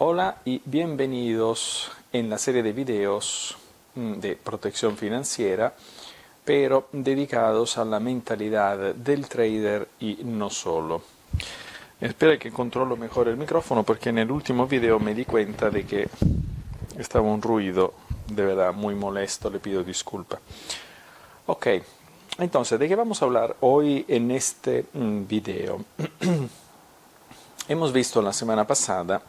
Hola y bienvenidos en la serie de videos de protección financiera, pero dedicados a la mentalidad del trader y no solo. Espera que controlo mejor el micrófono porque en el último video me di cuenta de que estaba un ruido de verdad muy molesto, le pido disculpa. Ok, entonces, ¿de qué vamos a hablar hoy en este video? Hemos visto la semana pasada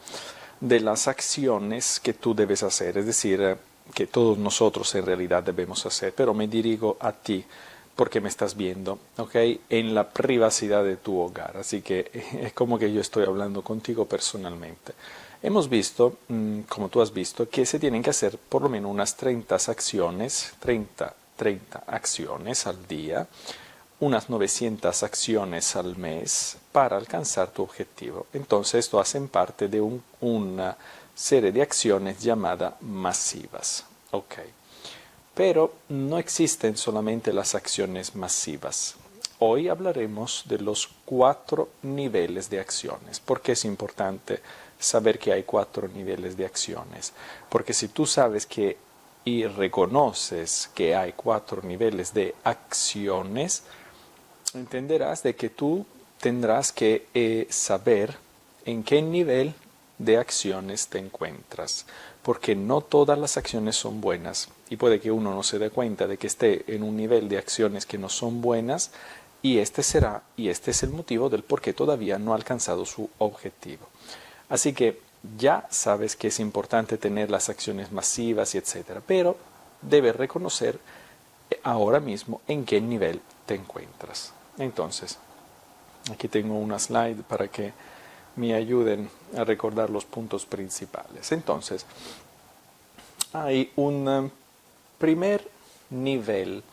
de las acciones que tú debes hacer, es decir, que todos nosotros en realidad debemos hacer, pero me dirijo a ti porque me estás viendo, ¿ok? En la privacidad de tu hogar, así que es como que yo estoy hablando contigo personalmente. Hemos visto, como tú has visto, que se tienen que hacer por lo menos unas 30 acciones, 30 acciones al día, unas 900 acciones al mes para alcanzar tu objetivo. Entonces esto hace parte de una serie de acciones llamadas masivas. Ok. Pero no existen solamente las acciones masivas. Hoy hablaremos de los 4 niveles de acciones. ¿Por qué es importante saber que hay 4 niveles de acciones? Porque si tú sabes que y reconoces que hay 4 niveles de acciones, entenderás de que tú tendrás que saber en qué nivel de acciones te encuentras, porque no todas las acciones son buenas y puede que uno no se dé cuenta de que esté en un nivel de acciones que no son buenas y este es el motivo del por qué todavía no ha alcanzado su objetivo. Así que ya sabes que es importante tener las acciones masivas y etcétera, pero debes reconocer ahora mismo en qué nivel te encuentras. Entonces, aquí tengo una slide para que me ayuden a recordar los puntos principales. Entonces, hay un primer nivel,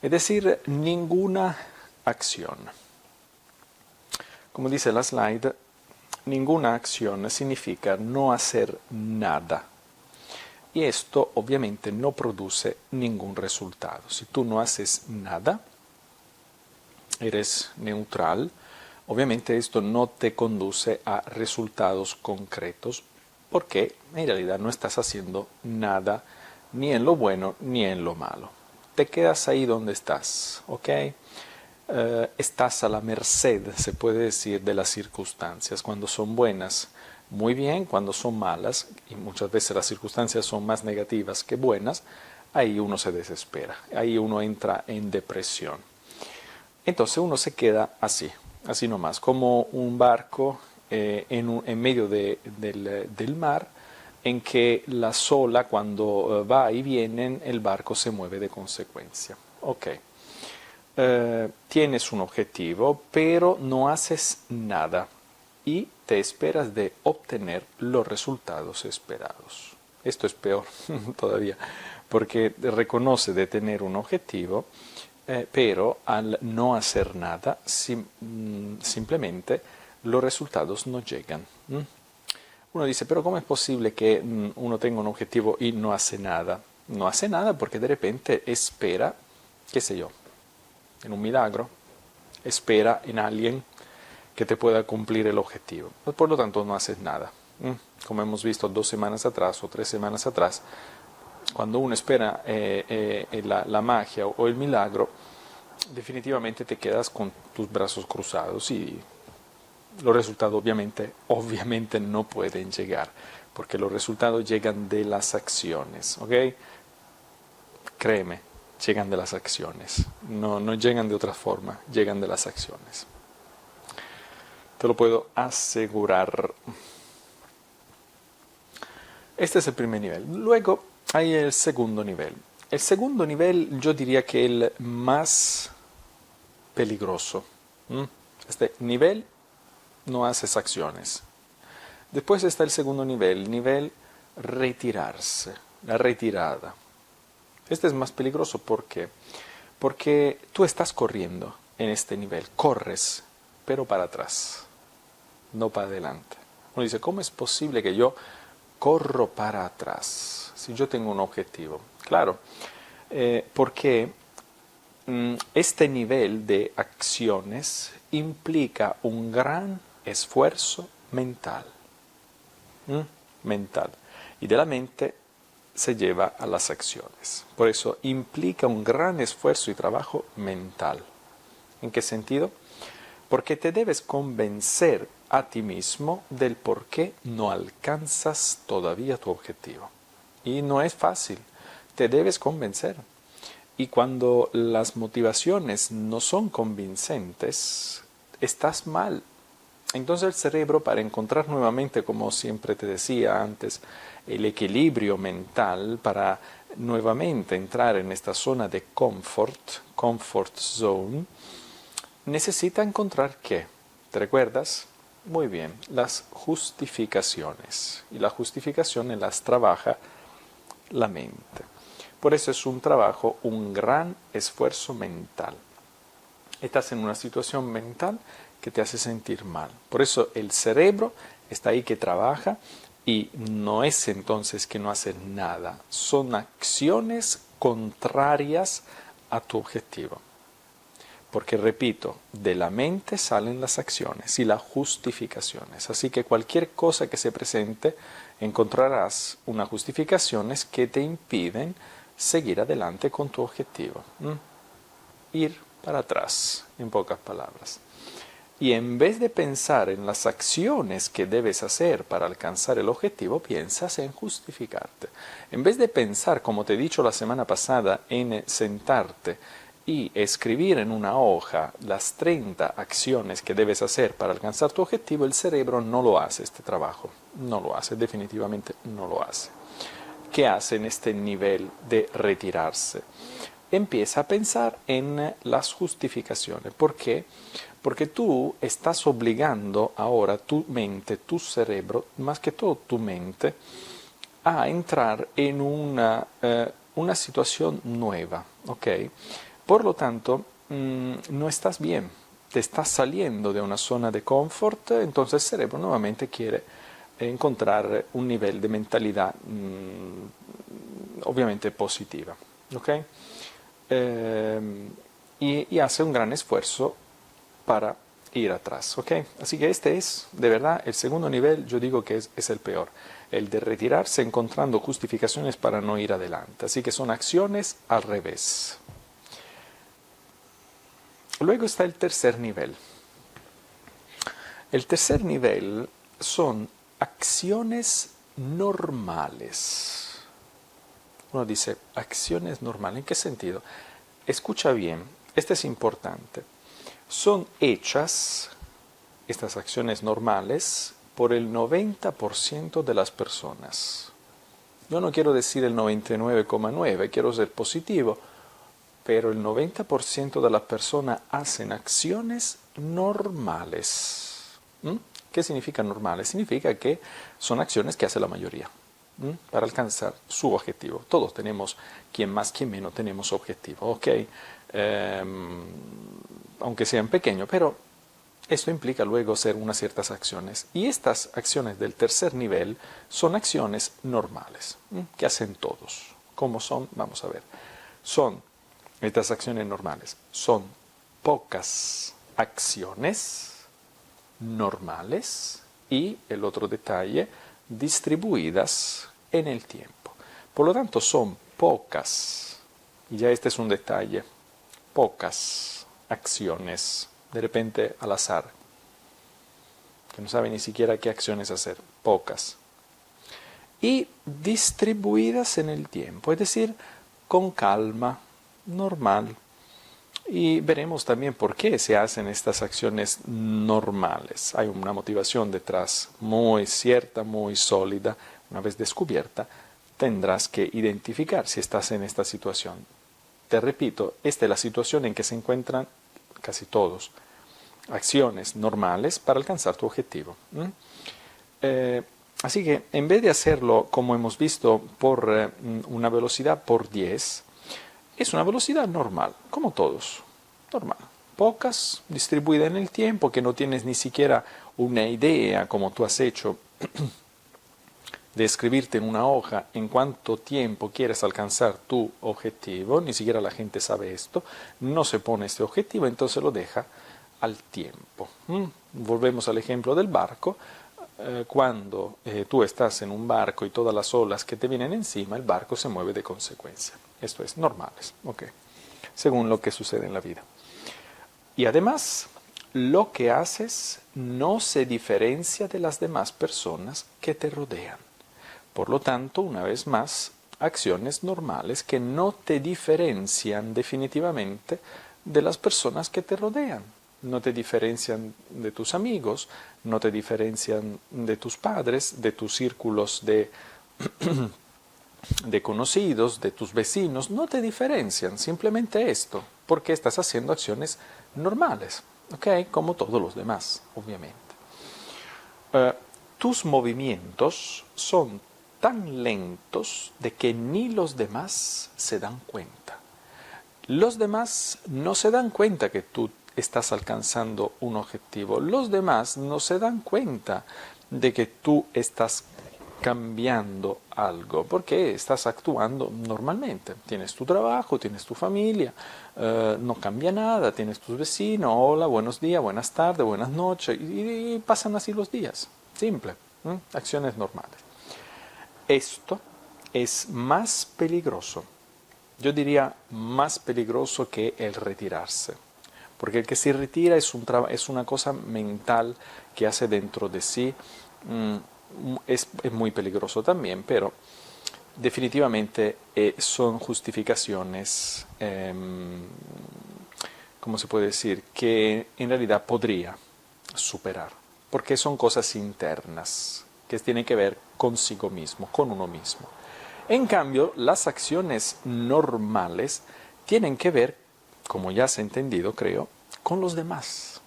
es decir, ninguna acción. Como dice la slide, ninguna acción significa no hacer nada. Y esto obviamente no produce ningún resultado. Si tú no haces nada, eres neutral, obviamente esto no te conduce a resultados concretos porque en realidad no estás haciendo nada ni en lo bueno ni en lo malo. Te quedas ahí donde estás, ¿ok? Estás a la merced, se puede decir, de las circunstancias. Cuando son buenas, muy bien; cuando son malas, y muchas veces las circunstancias son más negativas que buenas, ahí uno se desespera, ahí uno entra en depresión. Entonces uno se queda así nomás, como un barco en medio del mar, en que la ola cuando va y viene, el barco se mueve de consecuencia. Ok. Tienes un objetivo, pero no haces nada y te esperas de obtener los resultados esperados. Esto es peor todavía, porque reconoce de tener un objetivo, pero al no hacer nada, simplemente los resultados no llegan. Uno dice, pero ¿cómo es posible que uno tenga un objetivo y no hace nada? No hace nada porque de repente espera, qué sé yo, en un milagro, espera en alguien que te pueda cumplir el objetivo. Por lo tanto, no haces nada. Como hemos visto 2 semanas atrás o 3 semanas atrás, cuando uno espera la magia o el milagro, definitivamente te quedas con tus brazos cruzados y los resultados obviamente no pueden llegar, porque los resultados llegan de las acciones, ¿ok? Créeme, llegan de las acciones, no llegan de otra forma, llegan de las acciones. Te lo puedo asegurar. Este es el primer nivel. Luego hay el segundo nivel. El segundo nivel yo diría que es el más peligroso. Este nivel no haces acciones. Después está el segundo nivel retirarse, la retirada. Este es más peligroso, ¿por qué? Porque tú estás corriendo en este nivel, corres, pero para atrás, no para adelante. Uno dice, ¿cómo es posible que yo corro para atrás si yo tengo un objetivo? Claro, porque este nivel de acciones implica un gran esfuerzo mental. mental. Y de la mente se lleva a las acciones. Por eso implica un gran esfuerzo y trabajo mental. ¿En qué sentido? Porque te debes convencer a ti mismo del por qué no alcanzas todavía tu objetivo. Y no es fácil, te debes convencer. Y cuando las motivaciones no son convincentes, estás mal. Entonces el cerebro, para encontrar nuevamente, como siempre te decía antes, el equilibrio mental, para nuevamente entrar en esta zona de comfort zone, necesita encontrar ¿qué? ¿Te recuerdas? Muy bien, las justificaciones. Y las justificaciones las trabaja la mente. Por eso es un trabajo, un gran esfuerzo mental. Estás en una situación mental que te hace sentir mal. Por eso el cerebro está ahí que trabaja y no es entonces que no hace nada. Son acciones contrarias a tu objetivo. Porque, repito, de la mente salen las acciones y las justificaciones. Así que cualquier cosa que se presente, encontrarás unas justificaciones que te impiden seguir adelante con tu objetivo. Ir para atrás, en pocas palabras. Y en vez de pensar en las acciones que debes hacer para alcanzar el objetivo, piensas en justificarte. En vez de pensar, como te he dicho la semana pasada, en sentarte y escribir en una hoja las 30 acciones que debes hacer para alcanzar tu objetivo, el cerebro no lo hace este trabajo. No lo hace, definitivamente no lo hace. ¿Qué hace en este nivel de retirarse? Empieza a pensar en las justificaciones. ¿Por qué? Porque tú estás obligando ahora tu mente, tu cerebro, más que todo tu mente, a entrar en una situación nueva, ¿ok? Por lo tanto, no estás bien, te estás saliendo de una zona de confort, entonces el cerebro nuevamente quiere encontrar un nivel de mentalidad obviamente positiva, ¿ok? Y hace un gran esfuerzo para ir atrás, ¿ok? Así que este es, de verdad, el segundo nivel, yo digo que es el peor, el de retirarse encontrando justificaciones para no ir adelante. Así que son acciones al revés. Luego está el tercer nivel. El tercer nivel son acciones normales. Uno dice, acciones normales, ¿en qué sentido? Escucha bien, este es importante. Son hechas, estas acciones normales, por el 90% de las personas. Yo no quiero decir el 99,9, quiero ser positivo, pero el 90% de las personas hacen acciones normales. ¿Qué significa normales? Significa que son acciones que hace la mayoría para alcanzar su objetivo. Todos tenemos, quien más, quien menos, tenemos objetivo, ¿ok? Aunque sean pequeños, pero esto implica luego hacer unas ciertas acciones. Y estas acciones del tercer nivel son acciones normales, que hacen todos. ¿Cómo son? Vamos a ver. Estas acciones normales son pocas acciones normales y, el otro detalle, distribuidas en el tiempo. Por lo tanto, son pocas, y ya este es un detalle, pocas acciones, de repente al azar, que no sabe ni siquiera qué acciones hacer, pocas. Y distribuidas en el tiempo, es decir, con calma, normal. Y veremos también por qué se hacen estas acciones normales. Hay una motivación detrás muy cierta, muy sólida. Una vez descubierta, tendrás que identificar si estás en esta situación. Te repito, esta es la situación en que se encuentran casi todos. Acciones normales para alcanzar tu objetivo. Así que en vez de hacerlo, como hemos visto, por una velocidad por 10, es una velocidad normal, como todos, normal. Pocas, distribuidas en el tiempo, que no tienes ni siquiera una idea, como tú has hecho, de escribirte en una hoja en cuánto tiempo quieres alcanzar tu objetivo, ni siquiera la gente sabe esto, no se pone este objetivo, entonces lo deja al tiempo. Volvemos al ejemplo del barco. cuando tú estás en un barco y todas las olas que te vienen encima, el barco se mueve de consecuencia. Esto es normales, ¿ok? Según lo que sucede en la vida. Y además, lo que haces no se diferencia de las demás personas que te rodean. Por lo tanto, una vez más, acciones normales que no te diferencian definitivamente de las personas que te rodean. No te diferencian de tus amigos, no te diferencian de tus padres, de tus círculos de conocidos, de tus vecinos, no te diferencian, simplemente esto, porque estás haciendo acciones normales, ¿ok? Como todos los demás, obviamente. Tus movimientos son tan lentos de que ni los demás se dan cuenta. Los demás no se dan cuenta que tú estás alcanzando un objetivo. Los demás no se dan cuenta de que tú estás cambiando algo, porque estás actuando normalmente. Tienes tu trabajo, tienes tu familia, no cambia nada, tienes tus vecinos, hola, buenos días, buenas tardes, buenas noches, y pasan así los días. Simple, acciones normales. Esto es más peligroso, yo diría más peligroso que el retirarse. Porque el que se retira es una cosa mental que hace dentro de sí, es muy peligroso también, pero definitivamente son justificaciones, ¿cómo se puede decir?, que en realidad podría superar, porque son cosas internas que tienen que ver consigo mismo, con uno mismo. En cambio, las acciones normales tienen que ver, como ya se ha entendido, creo, con los demás.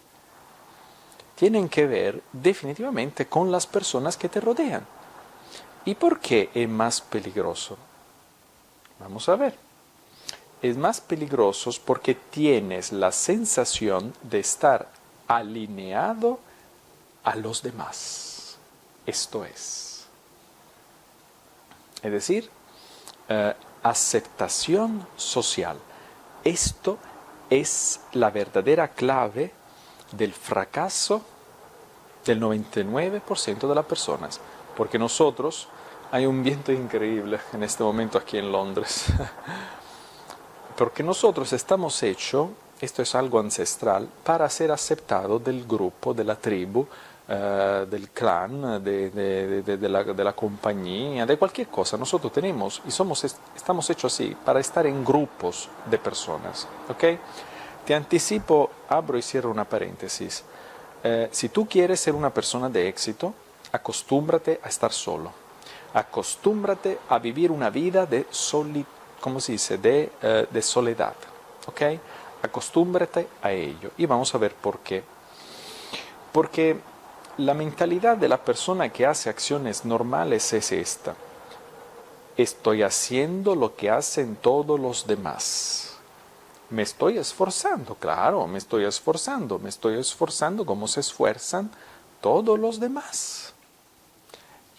Tienen que ver definitivamente con las personas que te rodean. ¿Y por qué es más peligroso? Vamos a ver. Es más peligroso porque tienes la sensación de estar alineado a los demás. Esto es decir, aceptación social. Esto es la verdadera clave del fracaso del 99% de las personas, porque nosotros, hay un viento increíble en este momento aquí en Londres, porque nosotros estamos hechos, esto es algo ancestral, para ser aceptados del grupo, de la tribu, del clan, de la compañía, de cualquier cosa. Nosotros tenemos y estamos hechos así, para estar en grupos de personas, ¿ok? Te anticipo, abro y cierro una paréntesis. Si tú quieres ser una persona de éxito, acostúmbrate a estar solo. Acostúmbrate a vivir una vida ¿cómo se dice? De soledad, ¿ok? Acostúmbrate a ello. Y vamos a ver por qué. Porque la mentalidad de la persona que hace acciones normales es esta. Estoy haciendo lo que hacen todos los demás. Me estoy esforzando, claro, me estoy esforzando como se esfuerzan todos los demás.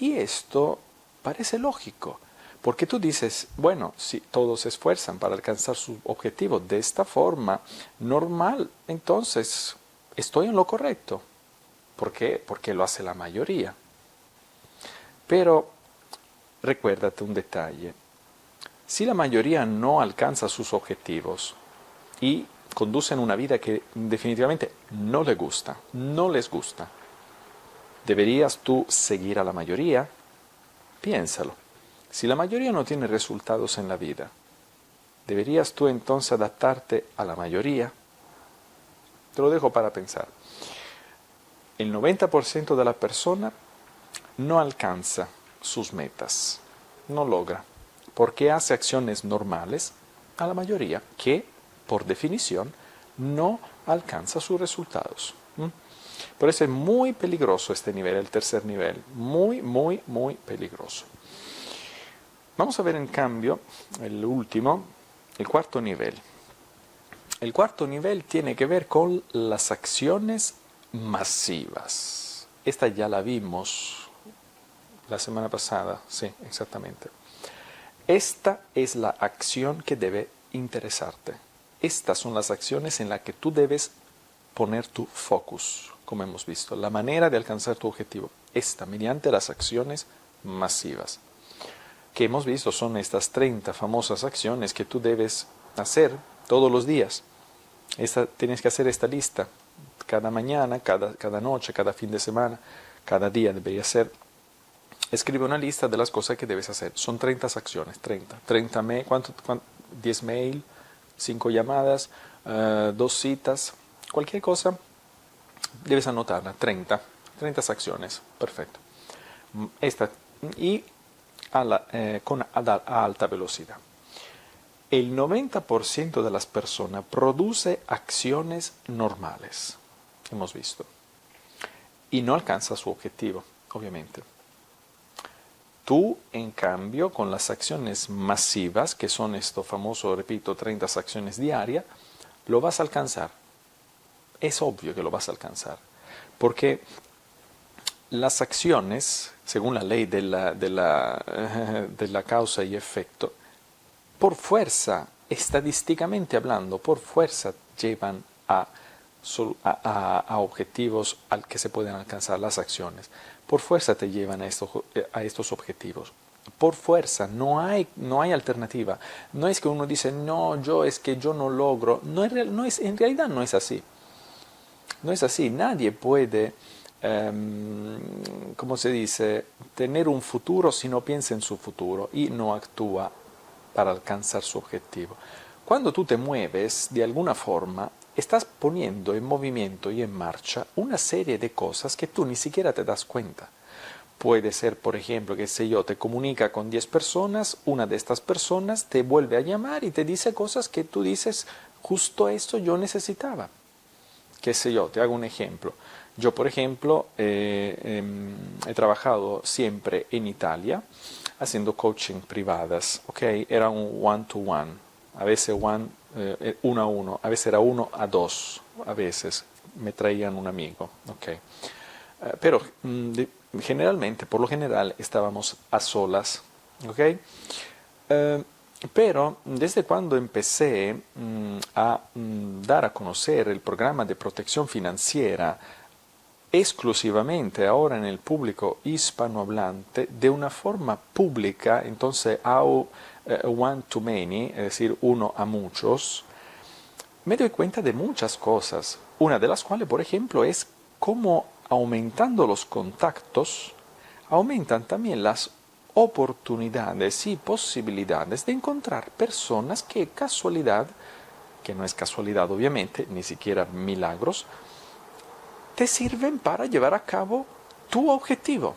Y esto parece lógico, porque tú dices, bueno, si todos se esfuerzan para alcanzar su objetivo de esta forma normal, entonces estoy en lo correcto. ¿Por qué? Porque lo hace la mayoría. Pero recuérdate un detalle. Si la mayoría no alcanza sus objetivos y conducen una vida que definitivamente no les gusta, ¿deberías tú seguir a la mayoría? Piénsalo. Si la mayoría no tiene resultados en la vida, ¿deberías tú entonces adaptarte a la mayoría? Te lo dejo para pensar. El 90% de la persona no alcanza sus metas, no logra, porque hace acciones normales a la mayoría que, por definición, no alcanza sus resultados. Por eso es muy peligroso este nivel, el tercer nivel, muy, muy, muy peligroso. Vamos a ver en cambio el último, el cuarto nivel. El cuarto nivel tiene que ver con las acciones masivas. Esta ya la vimos la semana pasada, sí, exactamente. Esta es la acción que debe interesarte. Estas son las acciones en las que tú debes poner tu focus, como hemos visto, la manera de alcanzar tu objetivo. esta, mediante las acciones masivas. Que hemos visto son estas 30 famosas acciones que tú debes hacer todos los días. Tienes que hacer esta lista cada mañana, cada noche, cada fin de semana, cada día debería ser. Escribe una lista de las cosas que debes hacer. Son 30 acciones, 30 mail, 10 mail, 5 llamadas, 2 citas, cualquier cosa, debes anotarla, 30 acciones, perfecto. Y a alta velocidad. El 90% de las personas produce acciones normales, hemos visto, y no alcanza su objetivo, obviamente. Tú, en cambio, con las acciones masivas, que son esto famoso, repito, 30 acciones diarias, lo vas a alcanzar. Es obvio que lo vas a alcanzar, porque las acciones, según la ley de la causa y efecto, por fuerza, estadísticamente hablando, por fuerza llevan a objetivos al que se pueden alcanzar las acciones. Por fuerza te llevan a estos objetivos. Por fuerza, no hay alternativa. No es que uno dice, no, es que yo no logro. En realidad no es así. No es así. Nadie puede, ¿cómo se dice?, tener un futuro si no piensa en su futuro y no actúa para alcanzar su objetivo. Cuando tú te mueves de alguna forma, estás poniendo en movimiento y en marcha una serie de cosas que tú ni siquiera te das cuenta. Puede ser, por ejemplo, que si yo te comunica con 10 personas, una de estas personas te vuelve a llamar y te dice cosas que tú dices, justo esto yo necesitaba. Qué sé yo, te hago un ejemplo. Yo, por ejemplo, he trabajado siempre en Italia haciendo coaching privadas, ¿ok? Era un one-to-one, a veces uno a uno, a veces era 1-2, a veces me traían un amigo, ¿ok? Pero generalmente, por lo general, estábamos a solas, ¿ok? Pero desde cuando empecé a dar a conocer el programa de protección financiera exclusivamente ahora en el público hispanohablante, de una forma pública, entonces one to many, es decir, uno a muchos, me doy cuenta de muchas cosas. Una de las cuales, por ejemplo, es cómo aumentando los contactos, aumentan también las oportunidades y posibilidades de encontrar personas que casualidad, que no es casualidad obviamente, ni siquiera milagros, te sirven para llevar a cabo tu objetivo.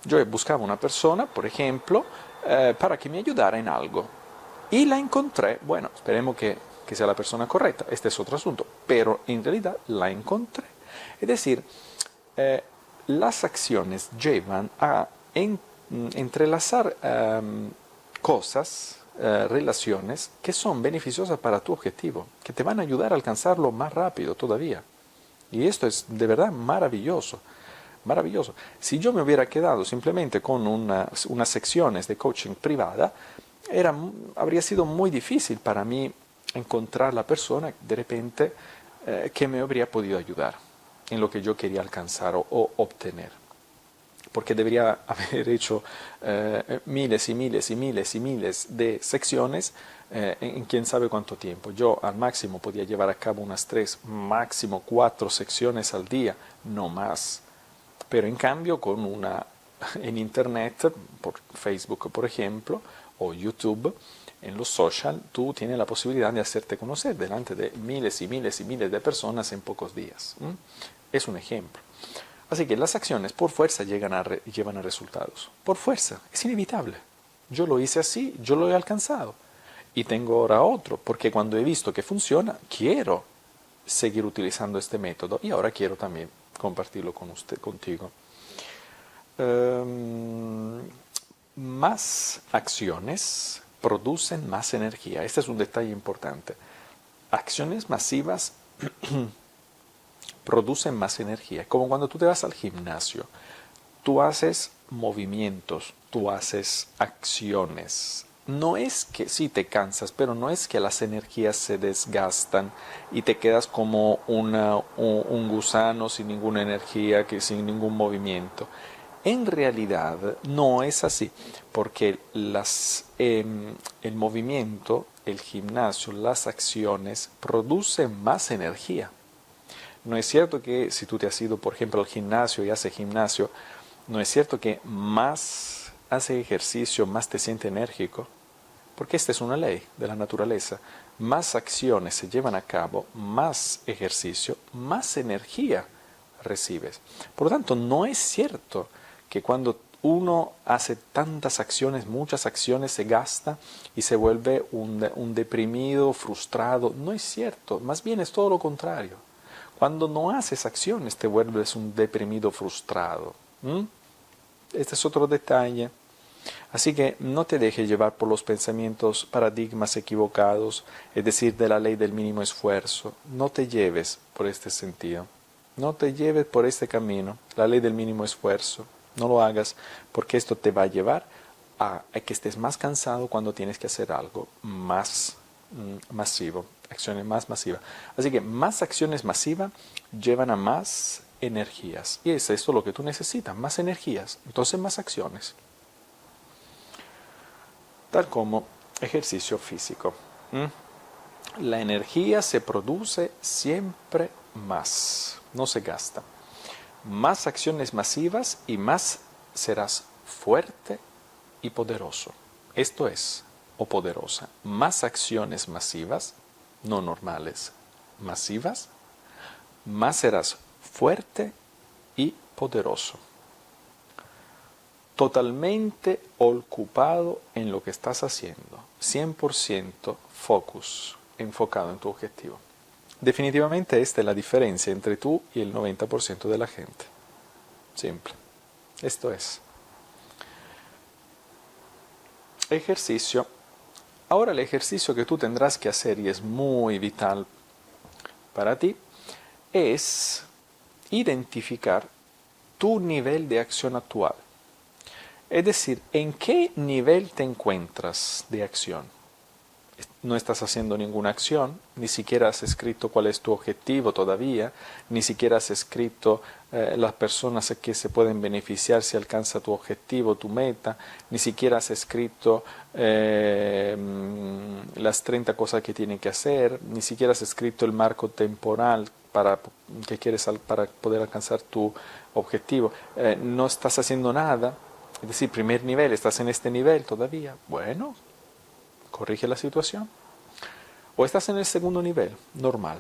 Yo buscaba una persona, por ejemplo, para que me ayudara en algo. Y la encontré, bueno, esperemos que sea la persona correcta, este es otro asunto, pero en realidad la encontré. Es decir, las acciones llevan a entrelazar cosas, relaciones que son beneficiosas para tu objetivo, que te van a ayudar a alcanzarlo más rápido todavía. Y esto es de verdad maravilloso, maravilloso. Si yo me hubiera quedado simplemente con unas secciones de coaching privada, habría sido muy difícil para mí encontrar la persona de repente que me habría podido ayudar en lo que yo quería alcanzar o obtener. Porque debería haber hecho miles y miles y miles y miles de secciones en quién sabe cuánto tiempo. Yo al máximo podía llevar a cabo unas 3, máximo 4 secciones al día, no más. Pero en cambio en internet, por Facebook por ejemplo, o YouTube, en los social, tú tienes la posibilidad de hacerte conocer delante de miles y miles y miles de personas en pocos días. Es un ejemplo. Así que las acciones por fuerza llevan a resultados. Por fuerza, es inevitable. Yo lo hice así, yo lo he alcanzado. Y tengo ahora otro, porque cuando he visto que funciona, quiero seguir utilizando este método y ahora quiero también compartirlo contigo. Más acciones producen más energía. Este es un detalle importante. Acciones masivas producen más energía. Como cuando tú te vas al gimnasio, tú haces movimientos, tú haces acciones no es que sí te cansas, pero no es que las energías se desgastan y te quedas como un gusano sin ninguna energía, sin ningún movimiento. En realidad no es así, porque el movimiento, el gimnasio, las acciones producen más energía. No es cierto que si tú te has ido, por ejemplo, al gimnasio y haces gimnasio, no es cierto que más haces ejercicio, más te sientes enérgico, porque esta es una ley de la naturaleza. Más acciones se llevan a cabo, más ejercicio, más energía recibes. Por lo tanto, no es cierto que cuando uno hace tantas acciones, muchas acciones, se gasta y se vuelve un deprimido, frustrado. No es cierto, más bien es todo lo contrario. Cuando no haces acciones te vuelves un deprimido, frustrado. Este es otro detalle. Así que no te dejes llevar por los pensamientos, paradigmas equivocados, es decir, de la ley del mínimo esfuerzo. No te lleves por este sentido. No te lleves por este camino, la ley del mínimo esfuerzo. No lo hagas porque esto te va a llevar a que estés más cansado cuando tienes que hacer algo más masivo, acciones más masivas. Así que más acciones masivas llevan a más energías. Y es esto lo que tú necesitas, más energías. Entonces más acciones. Tal como ejercicio físico. La energía se produce siempre más, no se gasta. Más acciones masivas y más serás fuerte y poderoso. Esto es, o poderosa. Más acciones masivas, no normales, masivas, más serás fuerte y poderoso. Totalmente ocupado en lo que estás haciendo. 100% focus, enfocado en tu objetivo. Definitivamente esta es la diferencia entre tú y el 90% de la gente. Simple. Esto es. Ejercicio. Ahora el ejercicio que tú tendrás que hacer, y es muy vital para ti, es identificar tu nivel de acción actual. Es decir, ¿en qué nivel te encuentras de acción? No estás haciendo ninguna acción, ni siquiera has escrito cuál es tu objetivo todavía, ni siquiera has escrito las personas que se pueden beneficiar si alcanza tu objetivo, tu meta, ni siquiera has escrito las 30 cosas que tienen que hacer, ni siquiera has escrito el marco temporal que quieres para poder alcanzar tu objetivo. No estás haciendo nada, es decir, primer nivel, estás en este nivel todavía. Bueno, corrige la situación. O estás en el segundo nivel, normal.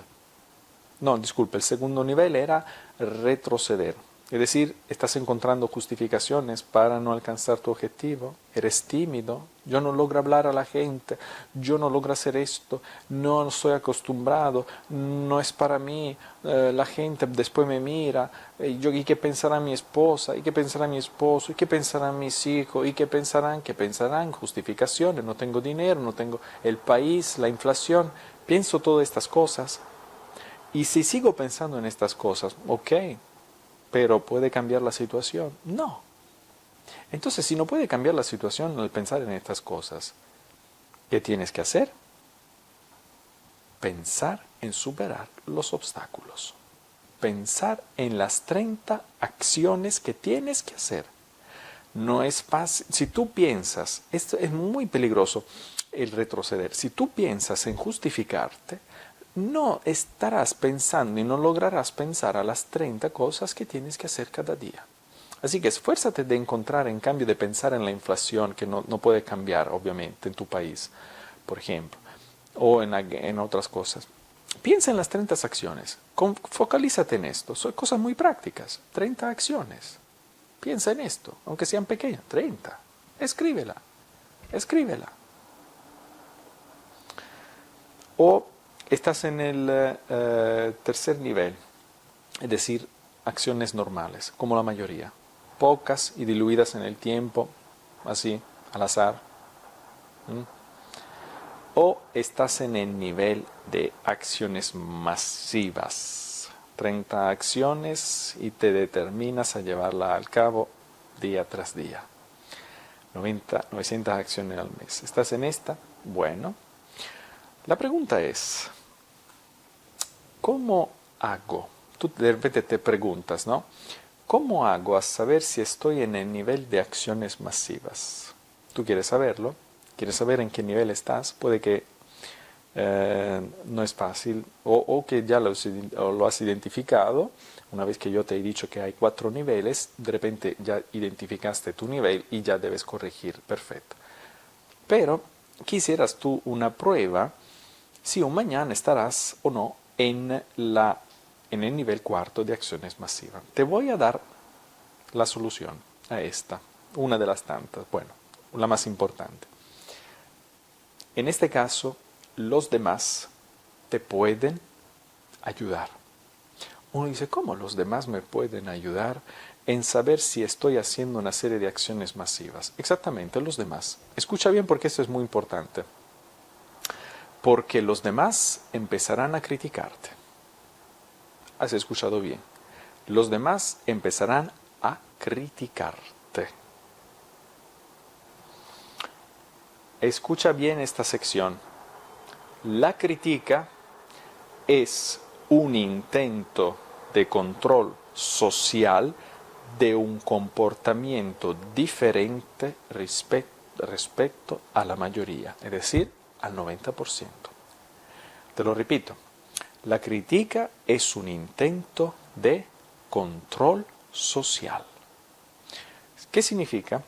No, disculpe, el segundo nivel era retroceder. Es decir, estás encontrando justificaciones para no alcanzar tu objetivo. Eres tímido, yo no logro hablar a la gente, yo no logro hacer esto, no estoy acostumbrado, no es para mí, la gente después me mira, ¿y qué pensará mi esposa? ¿Y qué pensará mi esposo? ¿Y qué pensarán mis hijos? ¿Y qué pensarán? ¿Qué pensarán? Justificaciones, no tengo dinero, no tengo el país, la inflación. Pienso todas estas cosas. Y si sigo pensando en estas cosas, ok, pero ¿puede cambiar la situación? No. Entonces, si no puede cambiar la situación al pensar en estas cosas, ¿qué tienes que hacer? Pensar en superar los obstáculos. Pensar en las 30 acciones que tienes que hacer. No es fácil. Si tú piensas, esto es muy peligroso el retroceder. Si tú piensas en justificarte, no estarás pensando y no lograrás pensar a las 30 cosas que tienes que hacer cada día. Así que esfuérzate de encontrar, en cambio de pensar en la inflación, que no puede cambiar, obviamente, en tu país, por ejemplo, o en otras cosas. Piensa en las 30 acciones, focalízate en esto, son cosas muy prácticas, 30 acciones. Piensa en esto, aunque sean pequeñas, 30. Escríbela. O estás en el tercer nivel, es decir, acciones normales, como la mayoría, pocas y diluidas en el tiempo, así, al azar. O estás en el nivel de acciones masivas, 30 acciones y te determinas a llevarla al cabo día tras día. 900 acciones al mes. ¿Estás en esta? Bueno. La pregunta es, ¿cómo hago? Tú de repente te preguntas, ¿no? ¿Cómo hago a saber si estoy en el nivel de acciones masivas? ¿Tú quieres saberlo? ¿Quieres saber en qué nivel estás? Puede que no es fácil o que ya lo has identificado. Una vez que yo te he dicho que hay 4 niveles, de repente ya identificaste tu nivel y ya debes corregir. Perfecto. Pero quisieras tú una prueba si un mañana estarás o no en el nivel 4 de acciones masivas. Te voy a dar la solución a esta, una de las tantas, bueno, la más importante. En este caso, los demás te pueden ayudar. Uno dice, ¿cómo los demás me pueden ayudar en saber si estoy haciendo una serie de acciones masivas? Exactamente, los demás. Escucha bien porque esto es muy importante. Porque los demás empezarán a criticarte. ¿Has escuchado bien? Los demás empezarán a criticarte. Escucha bien esta sección. La crítica es un intento de control social de un comportamiento diferente respecto a la mayoría, es decir, al 90%. Te lo repito, la crítica es un intento de control social. ¿Qué significa?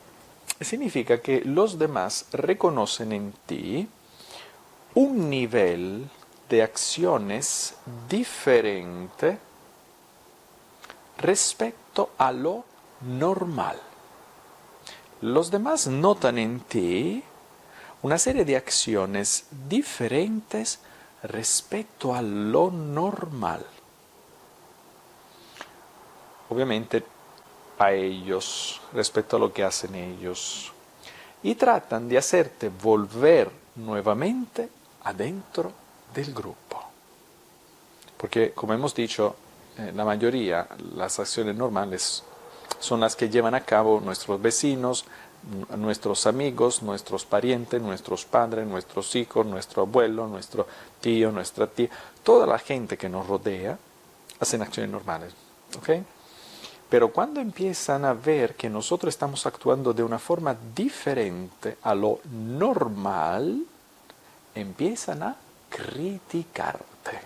Significa que los demás reconocen en ti un nivel de acciones diferente respecto a lo normal. Los demás notan en ti una serie de acciones diferentes respecto a lo normal. Obviamente a ellos, respecto a lo que hacen ellos. Y tratan de hacerte volver nuevamente adentro del grupo. Porque, como hemos dicho, la mayoría, las acciones normales son las que llevan a cabo nuestros vecinos, nuestros amigos, nuestros parientes, nuestros padres, nuestros hijos, nuestro abuelo, nuestro tío, nuestra tía, toda la gente que nos rodea hacen acciones normales, ¿ok? Pero cuando empiezan a ver que nosotros estamos actuando de una forma diferente a lo normal, empiezan a criticarte.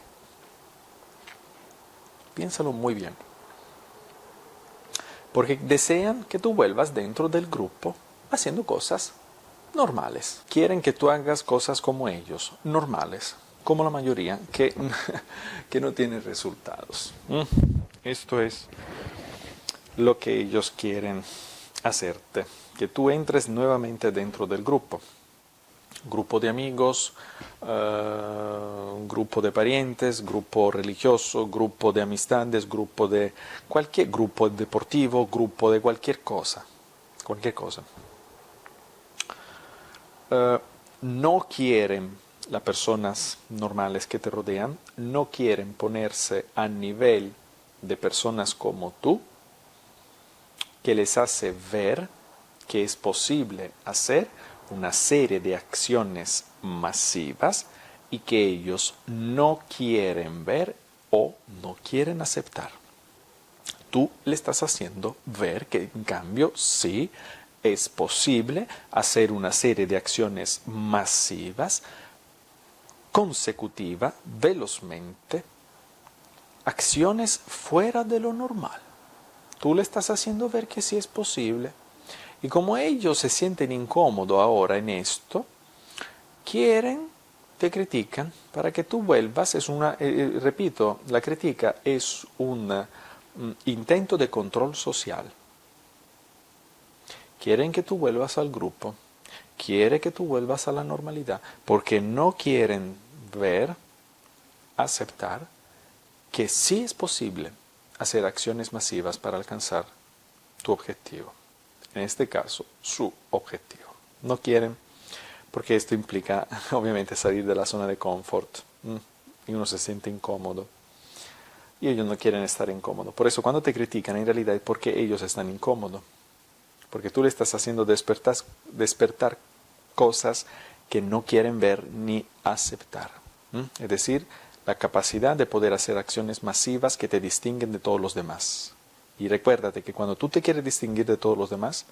Piénsalo muy bien. Porque desean que tú vuelvas dentro del grupo haciendo cosas normales. Quieren que tú hagas cosas como ellos, normales, como la mayoría, que no tienen resultados. Esto es lo que ellos quieren hacerte, que tú entres nuevamente dentro del grupo. Grupo de amigos, grupo de parientes, grupo religioso, grupo de amistades, grupo de cualquier grupo deportivo, grupo de cualquier cosa. Cualquier cosa. No quieren, las personas normales que te rodean, no quieren ponerse a nivel de personas como tú, que les hace ver que es posible hacer una serie de acciones masivas y que ellos no quieren ver o no quieren aceptar. Tú le estás haciendo ver que en cambio sí es posible hacer una serie de acciones masivas, consecutivas, velozmente, acciones fuera de lo normal. Tú le estás haciendo ver que sí es posible. Y como ellos se sienten incómodos ahora en esto, te critican para que tú vuelvas. Repito, la crítica es un intento de control social. Quieren que tú vuelvas al grupo, quieren que tú vuelvas a la normalidad, porque no quieren aceptar que sí es posible hacer acciones masivas para alcanzar tu objetivo. En este caso, su objetivo. No quieren, porque esto implica, obviamente, salir de la zona de confort. Y uno se siente incómodo. Y ellos no quieren estar incómodos. Por eso, cuando te critican, en realidad es porque ellos están incómodos. porque tú le estás haciendo despertar cosas que no quieren ver ni aceptar. Es decir, la capacidad de poder hacer acciones masivas que te distinguen de todos los demás. Y recuérdate que cuando tú te quieres distinguir de todos los demás,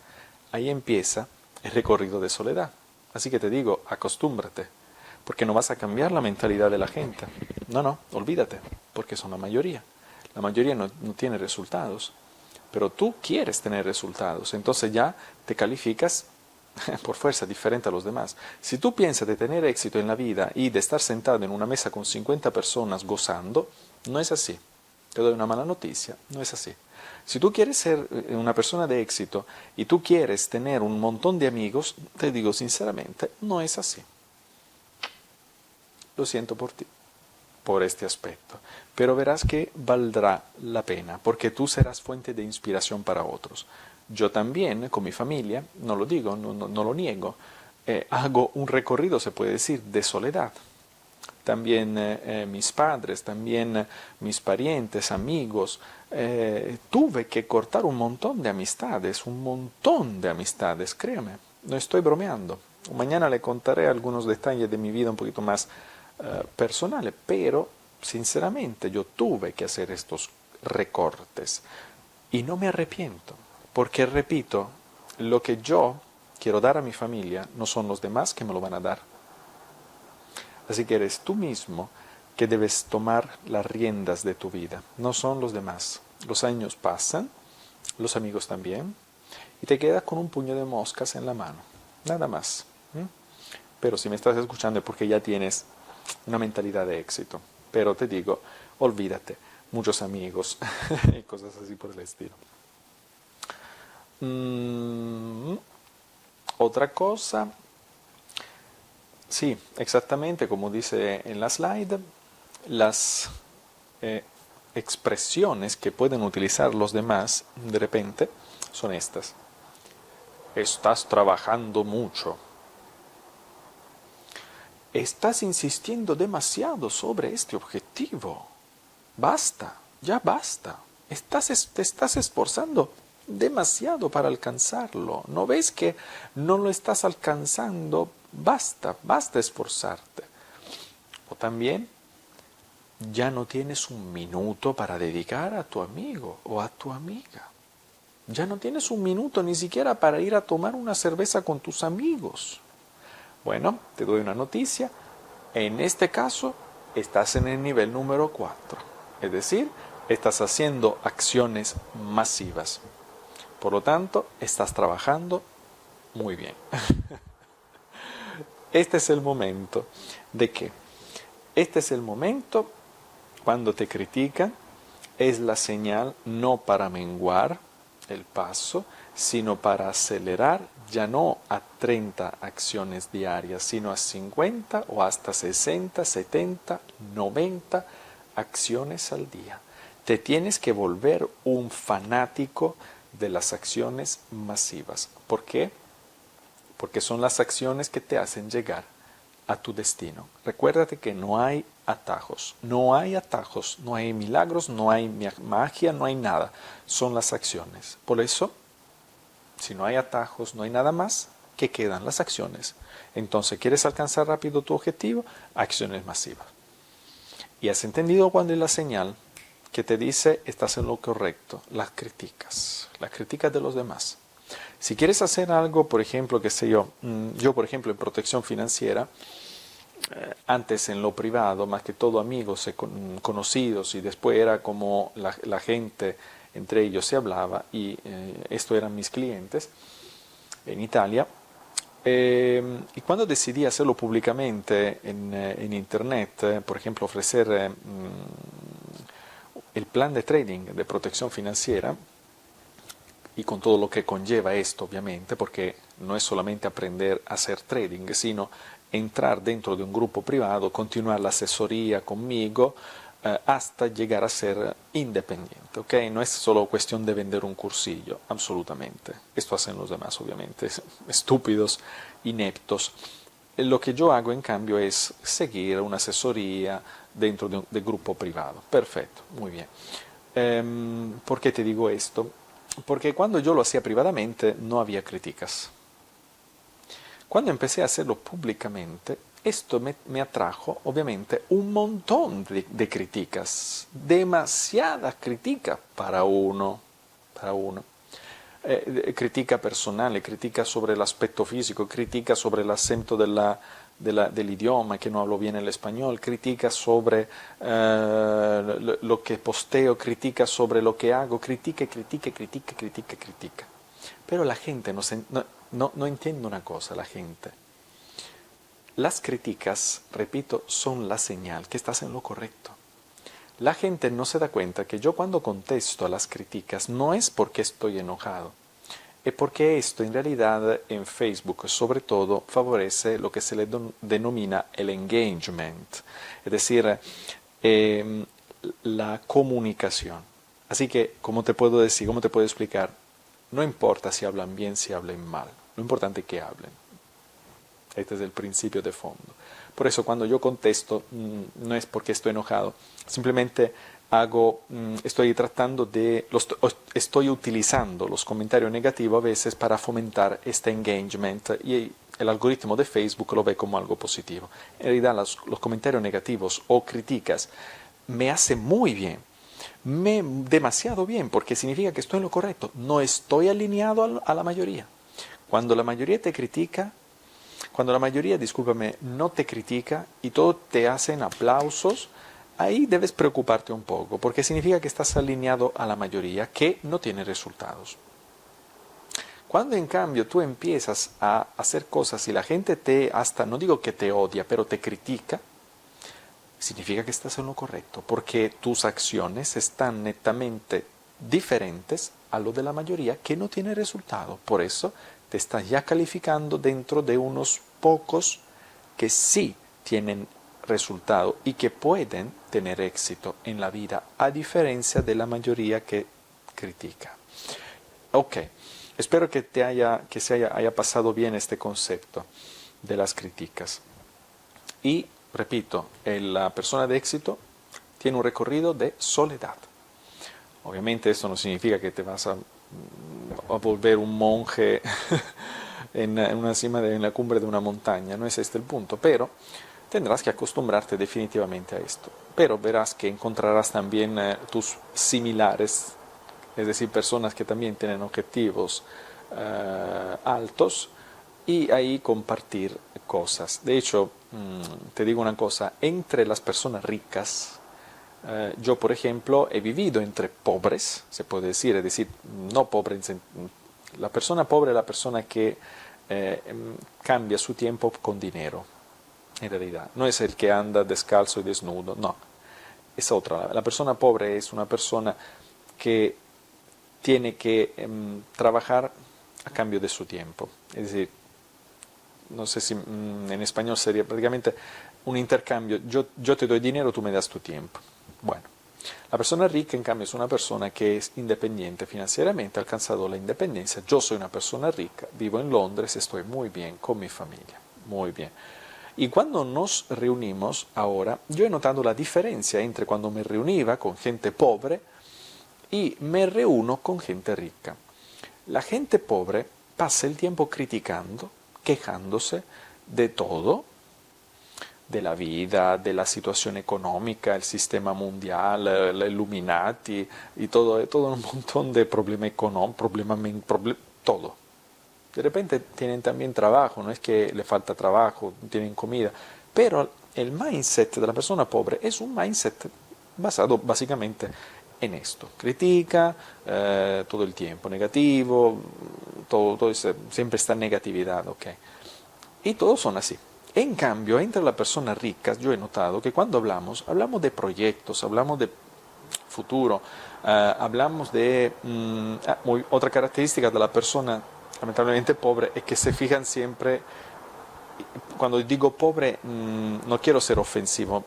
ahí empieza el recorrido de soledad. Así que te digo, acostúmbrate, porque no vas a cambiar la mentalidad de la gente. No, olvídate, porque son la mayoría. La mayoría no tiene resultados, pero tú quieres tener resultados, entonces ya te calificas por fuerza diferente a los demás. Si tú piensas de tener éxito en la vida y de estar sentado en una mesa con 50 personas gozando, no es así. Te doy una mala noticia, no es así. Si tú quieres ser una persona de éxito y tú quieres tener un montón de amigos, te digo sinceramente, no es así. Lo siento por ti, por este aspecto. Pero verás que valdrá la pena, porque tú serás fuente de inspiración para otros. Yo también, con mi familia, no lo digo, no lo niego, hago un recorrido, se puede decir, de soledad. También mis padres, también mis parientes, amigos. Tuve que cortar un montón de amistades, créeme, no estoy bromeando. Mañana le contaré algunos detalles de mi vida un poquito más personales, pero sinceramente yo tuve que hacer estos recortes y no me arrepiento, porque repito, lo que yo quiero dar a mi familia no son los demás que me lo van a dar. Así que eres tú mismo que debes tomar las riendas de tu vida, no son los demás. Los años pasan, los amigos también, y te quedas con un puño de moscas en la mano, nada más. Pero si me estás escuchando es porque ya tienes una mentalidad de éxito. Pero te digo, olvídate, muchos amigos y cosas así por el estilo. Otra cosa, sí, exactamente como dice en la slide, las expresiones que pueden utilizar los demás de repente son estas. Estás trabajando mucho. Estás insistiendo demasiado sobre este objetivo. Basta, ya basta. Te estás esforzando demasiado para alcanzarlo. ¿No ves que no lo estás alcanzando? Basta esforzarte. O también, ya no tienes un minuto para dedicar a tu amigo o a tu amiga. Ya no tienes un minuto ni siquiera para ir a tomar una cerveza con tus amigos. Bueno, te doy una noticia. En este caso, estás en el nivel número 4. Es decir, estás haciendo acciones masivas. Por lo tanto, estás trabajando muy bien. Este es el momento de qué. Este es el momento cuando te critican, es la señal no para menguar el paso, sino para acelerar ya no a 30 acciones diarias, sino a 50 o hasta 60, 70, 90 acciones al día. Te tienes que volver un fanático de las acciones masivas. ¿Por qué? Porque son las acciones que te hacen llegar a tu destino. Recuérdate que no hay atajos, no hay milagros, no hay magia, no hay nada. Son las acciones. Por eso, si no hay atajos, no hay nada más, ¿qué quedan? Las acciones. Entonces, ¿quieres alcanzar rápido tu objetivo? Acciones masivas. ¿Y has entendido cuál es la señal que te dice estás en lo correcto? Las críticas de los demás. Si quieres hacer algo, por ejemplo, qué sé yo, por ejemplo en protección financiera, antes en lo privado, más que todo amigos conocidos, y después era como la gente entre ellos se hablaba, y esto eran mis clientes en Italia, y cuando decidí hacerlo públicamente en internet, por ejemplo ofrecer el plan de trading de protección financiera, y con todo lo que conlleva esto, obviamente, porque no es solamente aprender a hacer trading, sino entrar dentro de un grupo privado, continuar la asesoría conmigo, hasta llegar a ser independiente, ¿ok? No es solo cuestión de vender un cursillo, absolutamente. Esto hacen los demás, obviamente, estúpidos, ineptos. Lo que yo hago, en cambio, es seguir una asesoría dentro de grupo privado. Perfecto, muy bien. ¿Por qué te digo esto? Porque cuando yo lo hacía privadamente no había críticas. Cuando empecé a hacerlo públicamente, esto me atrajo, obviamente, un montón de críticas, demasiadas críticas para uno. Critica personale, critica sobre el aspecto físico, critica sobre el acento del idioma, que no hablo bien el español, critica sobre lo que posteo, critica sobre lo que hago, critica. Pero la gente no entiende una cosa, la gente. Las críticas, repito, son la señal que estás en lo correcto. La gente no se da cuenta que yo cuando contesto a las críticas no es porque estoy enojado, es porque esto en realidad en Facebook sobre todo favorece lo que se le denomina el engagement, es decir, la comunicación. Así que, ¿cómo te puedo decir, cómo te puedo explicar? No importa si hablan bien, si hablan mal, lo importante es que hablen. Este es el principio de fondo. Por eso cuando yo contesto, no es porque estoy enojado, simplemente estoy estoy utilizando los comentarios negativos a veces para fomentar este engagement y el algoritmo de Facebook lo ve como algo positivo. En realidad los comentarios negativos o críticas me hacen muy bien, demasiado bien, porque significa que estoy en lo correcto, no estoy alineado a la mayoría. Cuando la mayoría te critica, cuando la mayoría, discúlpame, no te critica y todo te hacen aplausos, ahí debes preocuparte un poco, porque significa que estás alineado a la mayoría que no tiene resultados. Cuando en cambio tú empiezas a hacer cosas y la gente no digo que te odia, pero te critica, significa que estás en lo correcto, porque tus acciones están netamente diferentes a lo de la mayoría que no tiene resultado. Por eso te estás ya calificando dentro de unos pocos que sí tienen resultado y que pueden tener éxito en la vida, a diferencia de la mayoría que critica. Ok, espero que haya pasado bien este concepto de las críticas. Y, repito, la persona de éxito tiene un recorrido de soledad. Obviamente esto no significa que te vas a volver un monje en una cima en la cumbre de una montaña, no es este el punto, pero tendrás que acostumbrarte definitivamente a esto. Pero verás que encontrarás también tus similares, es decir, personas que también tienen objetivos altos y ahí compartir cosas. De hecho, te digo una cosa, entre las personas ricas, yo, por ejemplo, he vivido entre pobres, se puede decir, es decir, no pobre, la persona pobre es la persona que cambia su tiempo con dinero, en realidad. No es el que anda descalzo y desnudo, no, es otra. La persona pobre es una persona que tiene que trabajar a cambio de su tiempo, es decir, no sé si en español sería prácticamente un intercambio, yo te doy dinero, tú me das tu tiempo. Bueno, la persona rica en cambio es una persona que es independiente financieramente, ha alcanzado la independencia. Yo soy una persona rica, vivo en Londres, estoy muy bien con mi familia, muy bien. Y cuando nos reunimos ahora, yo he notado la diferencia entre cuando me reunía con gente pobre y me reúno con gente rica. La gente pobre pasa el tiempo criticando, quejándose de todo, de la vida, de la situación económica, el sistema mundial, el Illuminati y todo un montón de problemas económicos, todo. De repente tienen también trabajo, no es que le falta trabajo, tienen comida, pero el mindset de la persona pobre es un mindset basado básicamente en esto. Critica todo el tiempo, negativo, siempre está en negatividad, ¿ok? Y todos son así. En cambio, entre las personas ricas, yo he notado que cuando hablamos de proyectos, hablamos de futuro, hablamos de... otra característica de la persona lamentablemente pobre es que se fijan siempre, cuando digo pobre, no quiero ser ofensivo,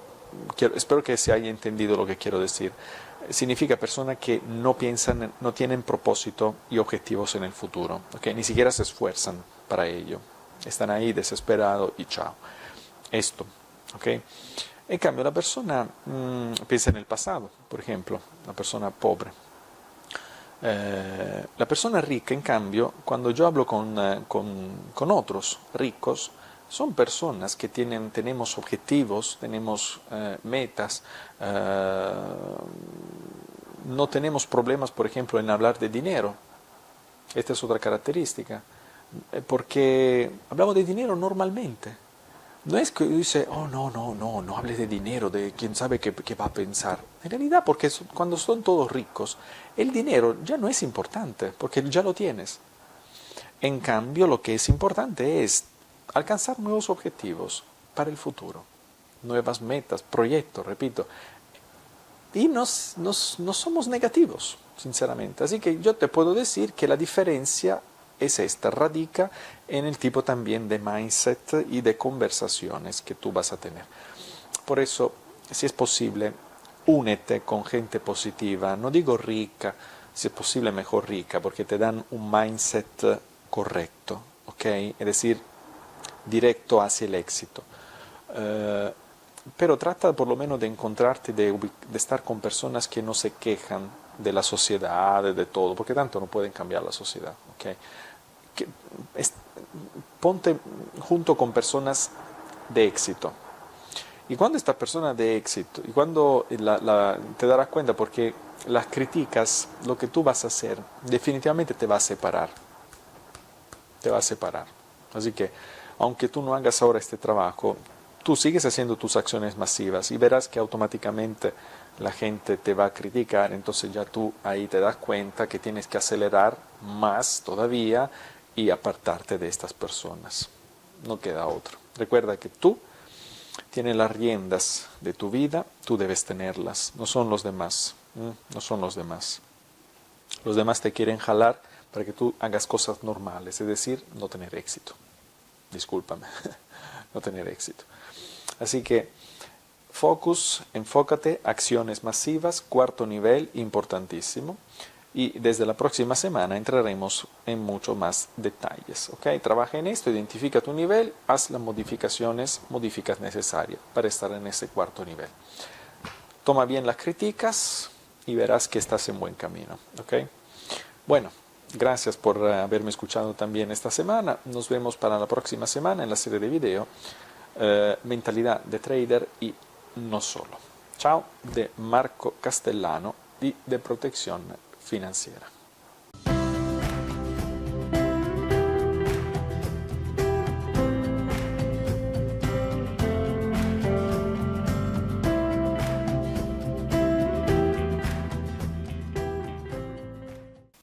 espero que se haya entendido lo que quiero decir. Significa personas que no piensan, no tienen propósito y objetivos en el futuro, ¿okay? Ni siquiera se esfuerzan para ello. Están ahí desesperados y chao. Esto, ¿ok? En cambio, la persona piensa en el pasado, por ejemplo, la persona pobre. La persona rica, en cambio, cuando yo hablo con otros ricos, son personas que tenemos objetivos, tenemos metas, no tenemos problemas, por ejemplo, en hablar de dinero. Esta es otra característica, porque hablamos de dinero normalmente. No es que dice, oh no hables de dinero, de quién sabe qué va a pensar. En realidad, porque cuando son todos ricos, el dinero ya no es importante, porque ya lo tienes. En cambio, lo que es importante es alcanzar nuevos objetivos para el futuro, nuevas metas, proyectos, repito. Y no somos negativos, sinceramente. Así que yo te puedo decir que la diferencia es esta, radica en el tipo también de mindset y de conversaciones que tú vas a tener. Por eso, si es posible, únete con gente positiva, no digo rica, si es posible mejor rica, porque te dan un mindset correcto, ¿ok? Es decir, directo hacia el éxito. Pero trata por lo menos de encontrarte, de estar con personas que no se quejan de la sociedad, de todo, porque tanto no pueden cambiar la sociedad, ¿ok? Ponte junto con personas de éxito. Y cuando esta persona de éxito, y cuando te darás cuenta, porque las críticas, lo que tú vas a hacer, definitivamente te va a separar. Te va a separar. Así que, aunque tú no hagas ahora este trabajo, tú sigues haciendo tus acciones masivas y verás que automáticamente la gente te va a criticar, entonces ya tú ahí te das cuenta que tienes que acelerar más todavía y apartarte de estas personas. No queda otro. Recuerda que tú tienes las riendas de tu vida, tú debes tenerlas, no son los demás, no son los demás. Los demás te quieren jalar para que tú hagas cosas normales, es decir, no tener éxito. Discúlpame, no tener éxito. Así que focus, enfócate, acciones masivas, cuarto nivel, importantísimo. Y desde la próxima semana entraremos en mucho más detalles. ¿Okay? Trabaja en esto, identifica tu nivel, haz las modificaciones necesarias para estar en ese cuarto nivel. Toma bien las críticas y verás que estás en buen camino. ¿Okay? Bueno, gracias por haberme escuchado también esta semana. Nos vemos para la próxima semana en la serie de video Mentalidad de Trader y no solo. Ciao de Marco Castellano y de Protección Financiera.